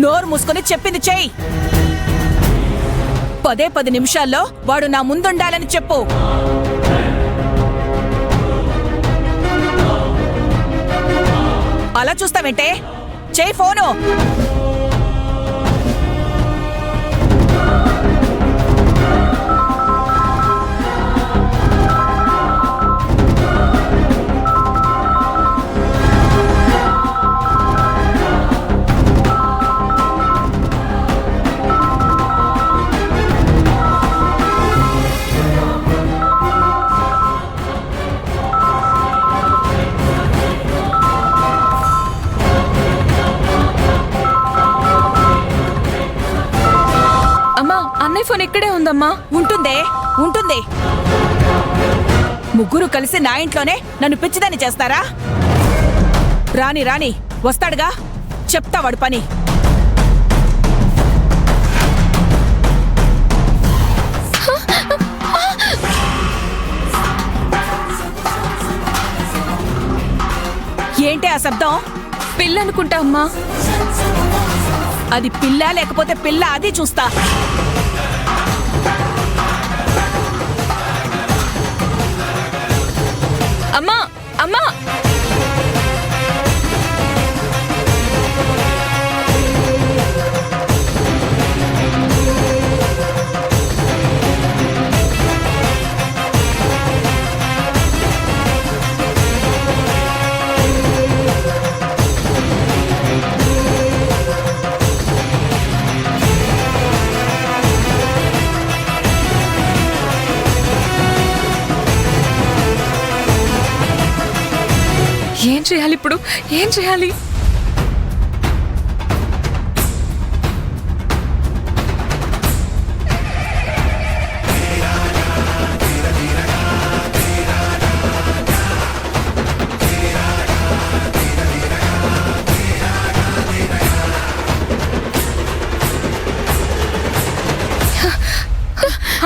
నోరు మూసుకొని చెప్పింది చెయ్యి. 10 నిమిషాల్లో వాడు నా ముందుండాలని చెప్పు. అలా చూస్తావేంటే? చెయ్యి ఫోను. అన్నయ్య ఫోన్ ఇక్కడే ఉందమ్మా. ఉంటుంది. ముగ్గురు కలిసి నా ఇంట్లోనే నన్ను పిచ్చిదాన్ని చేస్తారా? రాని వస్తాడుగా, చెప్తా వాడు పని. ఏంటి ఆ శబ్దం? పిల్ల అనుకుంటా అమ్మా. అది పిల్ల లేకపోతే పిల్ల, అది చూస్తా. అమ్మా అమ్మా, ఏం చేయాలి ఇప్పుడు? ఏం చేయాలి?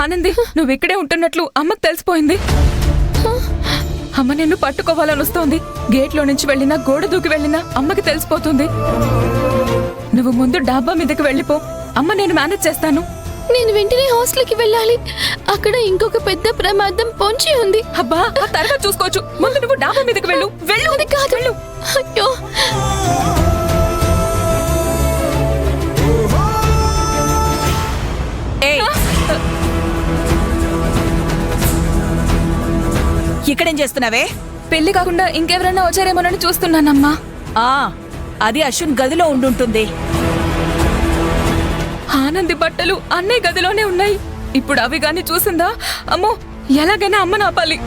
ఆనంది, నువ్వు ఇక్కడే ఉంటున్నట్లు అమ్మకు తెలిసిపోయింది. అమ్మ నిన్ను పట్టుకోవాలని వస్తోంది. గేట్లో నుంచి వెళ్ళినా, గోడ దూకి వెళ్ళినా అమ్మకి తెలిసిపోతుంది. నువ్వు ముందు డాబా మీదకి వెళ్ళిపో. అమ్మ నేను మేనేజ్ చేస్తాను. నేను వెంటనే హాస్టల్కి వెళ్ళాలి. అక్కడ ఇంకొక పెద్ద ప్రమాదం పొంచి ఉంది. అబ్బా, తర్వాత చూసుకోవచ్చు. ముందు నువ్వు డాబా మీదకి వెళ్ళు. వెళ్ళు. అది కాదు. వెళ్ళు. అయ్యో, ఇక్కడేం చేస్తున్నావే? పెళ్లి కాకుండా ఇంకెవరైనా వచ్చారేమోనని చూస్తున్నానమ్మా. అది అశ్విన్ గదిలో ఉండుంటుంది. ఆనంది బట్టలు అన్నీ గదిలోనే ఉన్నాయి. ఇప్పుడు అవి గాని చూసిందా? అమ్మో, ఎలాగైనా అమ్మను ఆపాలి.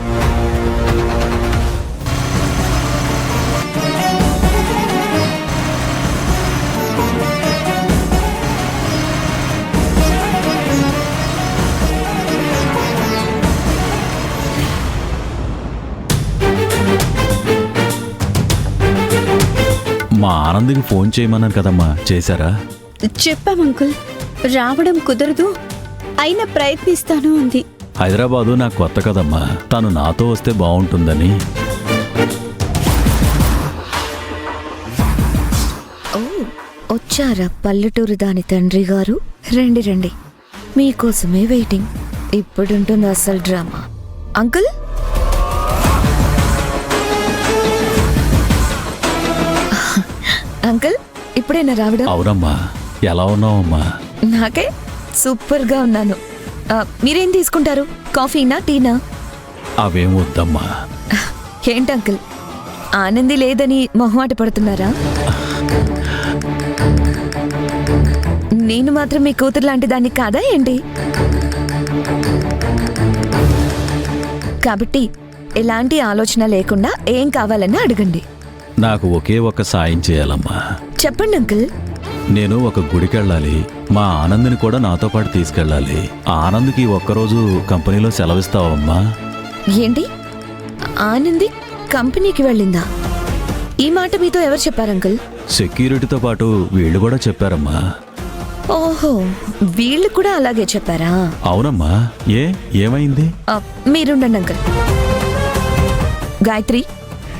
మా ఆనందికి ఫోన్ చేయమన్నాను కదమ్మా, చేశారా? చెప్పాం అంకుల్. రావడం కుదరదు, అయినా ప్రయత్నిస్తాను అంది. హైదరాబాదు నాకు కొత్త కదమ్మా, తను నాతో వస్తే బాగుంటుందని. వచ్చారా పల్లెటూరు దాని తండ్రి గారు? రండి రండి, మీకోసమే వెయిటింగ్. ఇప్పుడుంటుంది అసలు డ్రామా. అంకుల్, అంకుల్ ఇప్పుడైనా రావడం? అవునమ్మా, ఎలా ఉన్నావమ్మా? నాకే సూపర్ గా ఉన్నాను. మీరేం తీసుకుంటారు? కాఫీనా, టీనా? అవేం వద్దమ్మా. ఏంటి అంకుల్, ఆనంది లేదని మొహమాట పడుతున్నారా? నేను మాత్రం మీ కూతురు లాంటి దాన్ని కాదా ఏంటి? కాబట్టి ఎలాంటి ఆలోచన లేకుండా ఏం కావాలన్నా అడగండి. నాకు ఒకే ఒక్క సాయం చేయాలమ్మా. చెప్పండి అంకుల్. నేను ఒక గుడికెళ్ళాలి. మా ఆనందిని కూడా నాతో పాటు తీసుకెళ్ళాలి. ఆనంద్కి ఒక్కరోజు కంపెనీలో సెలవిస్తావమ్మా? ఏంటి, ఆనంది కంపెనీకి వెళ్ళిందా? ఈ మాట మీతో ఎవరు చెప్పారు అంకుల్? సెక్యూరిటీతో పాటు వీళ్ళు కూడా చెప్పారమ్మా. ఓహో, వీళ్ళు కూడా అలాగే చెప్పారా? అవునమ్మా. ఏమైంది? మీరుండండి అంకుల్. గాయత్రి,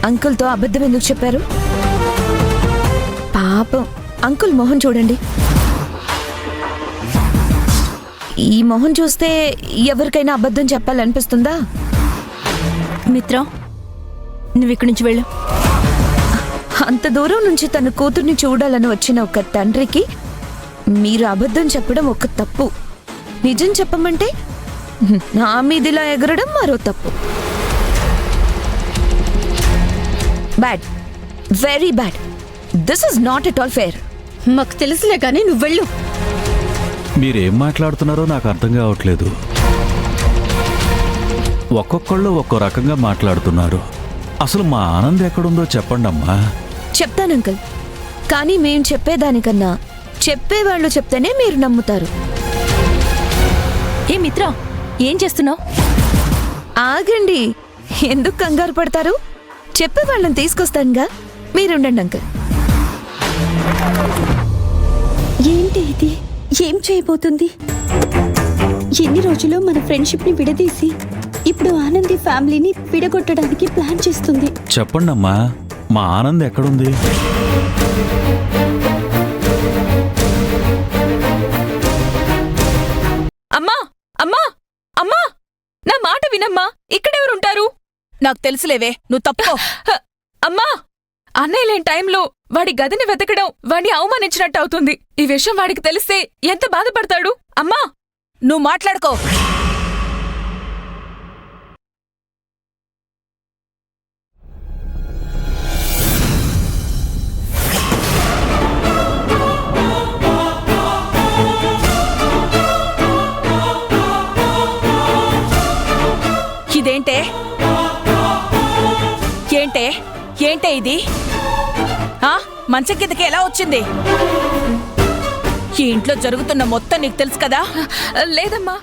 అంకుల్తో అబద్ధం ఎందుకు చెప్పారు? పాపం అంకుల్ మొహం చూడండి. ఈ మొహం చూస్తే ఎవరికైనా అబద్ధం చెప్పాలనిపిస్తుందా? మిత్రం, నువ్వు ఇక్కడి నుంచి వెళ్ళు. అంత దూరం నుంచి తన కూతుర్ని చూడాలని వచ్చిన ఒక తండ్రికి మీరు అబద్ధం చెప్పడం ఒక తప్పు. నిజం చెప్పమంటే నా మీదిలా ఎగరడం మరో తప్పు. Bad, very bad. This is not at all fair. మాకు తెలుసులే కానీ నువ్వు వెళ్ళు. మీరేం మాట్లాడుతున్నారో నాకు అర్థం కావట్లేదు. ఒక్కొక్కళ్ళు ఒక్కో రకంగా మాట్లాడుతున్నారు. అసలు మా ఆనంద్ ఎక్కడుందో చెప్పండి అమ్మా. చెప్తాను అంకుల్, కానీ మేం చెప్పేదానికన్నా చెప్పేవాళ్ళు చెప్తేనే మీరు నమ్ముతారు. ఏ మిత్ర, ఏం చేస్తున్నావు? ఆగండి, ఎందుకు కంగారు పడతారు? చెప్పే వాళ్ళని తీసుకొస్తానుగా, మీరుండండి అంకుల్. ఏంటి ఇది? ఏం చేయబోతుంది? ఎన్ని రోజులు మన ఫ్రెండ్షిప్ ని విడదీసి ఇప్పుడు ఆనంది ఫ్యామిలీని విడగొట్టడానికి ప్లాన్ చేస్తుంది. చెప్పండి అమ్మా, మా ఆనంద్ ఎక్కడుంది? అమ్మా అమ్మా అమ్మా, నా మాట వినమ్మా. ఇక్కడెవరుంటారు? నాకు తెలుసులేవే, నువ్వు తప్పుకో. అమ్మా, అన్నయ్య లేని టైంలో వాడి గదిని వెతకడం వాడిని అవమానించినట్టు అవుతుంది. ఈ విషయం వాడికి తెలిస్తే ఎంత బాధపడతాడు? అమ్మా, నువ్వు మాట్లాడుకో. ఇదేంటే ఏంటే ఏంటే ఇది? మంచం కిందకి ఎలా వచ్చింది? ఈ ఇంట్లో జరుగుతున్న మొత్తం నీకు తెలుసు కదా? లేదమ్మా,